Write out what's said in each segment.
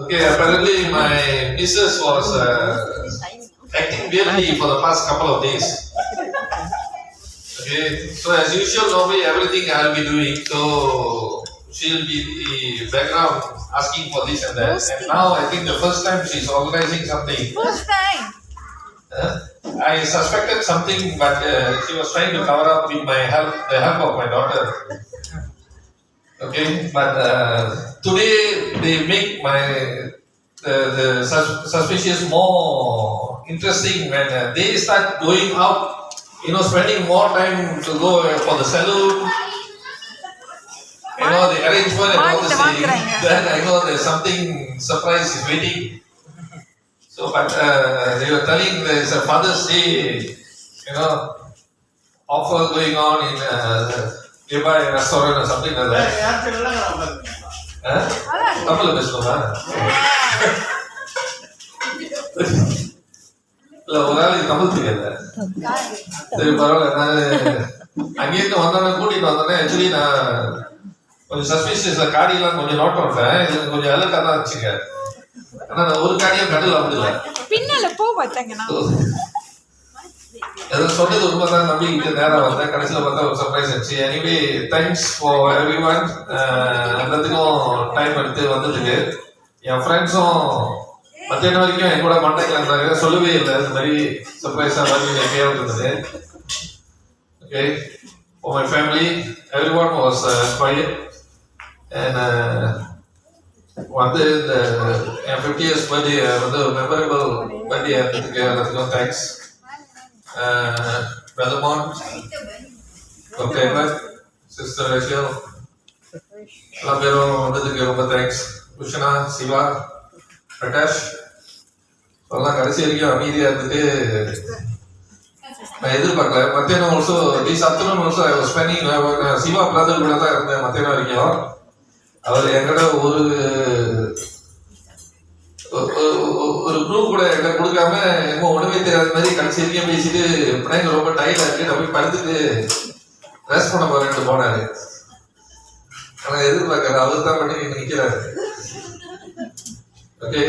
Okay, apparently my missus was acting weirdly for the past couple of days. Okay, so as usual, normally everything I'll be doing, so she'll be the background asking for this and that. And now I think the first time she's organizing something. First time. I suspected something, but she was trying to cover up with the help of my daughter. Okay, but today they make the suspicious more interesting when they start going out, spending more time to go for the salon, the arrangement and all this thing. Then I know there's something surprise is waiting. So, but they were telling there's a Father's Day, offer going on in nearby restaurant or something like that. Tamil பேசணுமா? இல்ல ஒரு நாளைக்கு தமிழ் தெரியாது. சரி பரவாயில்ல. நான் அங்கேருந்து வந்தோடனே கூட்டிட்டு வந்தோடனே ஆக்சுவலி நான் கொஞ்சம் சஸ்பிஷியஸ்ல காடியெல்லாம் கொஞ்சம் நோட் பண்ணேன். இது கொஞ்சம் அலர்ட்டா தான் வச்சுங்க. ஆனா நான் ஒரு காடியும் கட்டில அப்படில்ல. பின்னால போ பார்த்தாங்கண்ணா. ஏதோ சொன்னது உண்மைதான் நம்பிக்கிட்டு நேரம் வந்தேன். கடைசியில் பார்த்தா ஒரு சர்ப்ரைஸ் ஆச்சு. Anyway thanks for every one. எல்லாத்துக்கும் டைம் எடுத்து வந்ததுக்கு. என் ஃப்ரெண்ட்ஸும் மத்தியான வரைக்கும் என் கூட கான்டாக்ட்ல இருந்தாங்க. சொல்லவே இல்லை இந்த மாதிரி சர்ப்ரைஸாக மாதிரி எப்பயாவது இருந்தது. Okay, for my family every one was quite. And வந்து இந்த என் 50 years பர்த்டே வந்து மெமரபிள் பர்த்டே இருந்ததுக்கு எல்லாத்துக்கும் thanks. Brother Mon, Dr. Edward, Sister Rachel, எல்லா பேரும் வந்ததுக்கு ரொம்ப தேங்க்ஸ். குஷனா, சிவா, பிரகாஷ் எல்லாம் கடைசி வரைக்கும் அமைதியா இருந்துட்டு நான் எதிர்பார்க்கல. மத்தியானம் also this afternoon also I was spending Siva brother கூட தான் இருந்தேன் மத்தியானம் வரைக்கும். அவர் என்கிட்ட ஒரு குரூப் கூட என்கிட்ட கொடுக்காம என்னமோ உடம்பே தெரியாத மாதிரி கடைசி வரைக்கும் பேசிட்டு பிள்ளைங்க ரொம்ப டயர்டா இருக்கு நான் போய் படுத்துட்டு ரெஸ்ட் பண்ண போறேன்னு போனாரு. ஆனா எதிர்பார்க்கல அவர் தான் பண்ணி நிக்கிறாரு. ஓகே,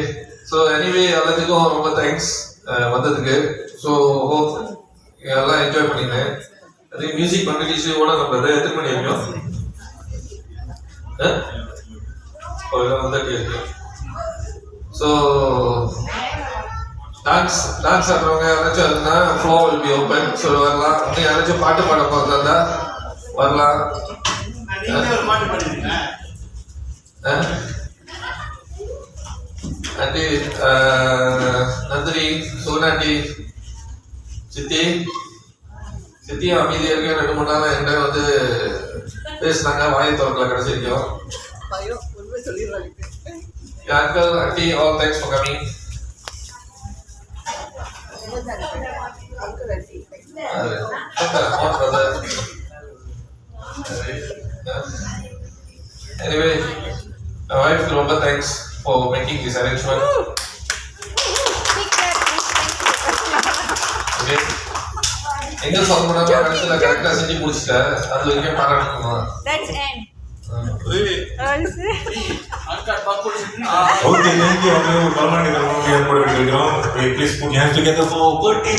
ஸோ எனிவே எல்லாத்துக்கும் ரொம்ப தேங்க்ஸ் வந்ததுக்கு. ஸோ ஹோப் எல்லாம் என்ஜாய் பண்ணினேன். அதே மியூசிக் காம்படிஷனோட நம்ம எத்தனை மணி வரைக்கும் வந்துட்டு இருக்கு. ஸோ டான்ஸ் ஆடுறவங்க யாராச்சும் அதுனா flow will be open. So வரலாம். இன்னும் யாராச்சும் பாட்டு பாட போகிறதா வரலாம். ஆண்டி நந்தினி, சுகுணாண்டி, சித்தியும் அமைதியா இருக்க 2-3 நாள் என்கிட்ட வந்து பேசினாங்க. வாயை திறக்கல கடைசி வரைக்கும். Uncle, auntie, all thanks for coming. Anyway, my wife, ரொம்ப thanks for making this arrangement. Okay. எங்க சொல்றோம்னா கடைசில கரெக்ட்டா செஞ்சு முடிச்சிட்டேன். அது வரைக்கும் பாராட்டணுமா? That's end. Okay, thank you. Please put your hands together for birthday.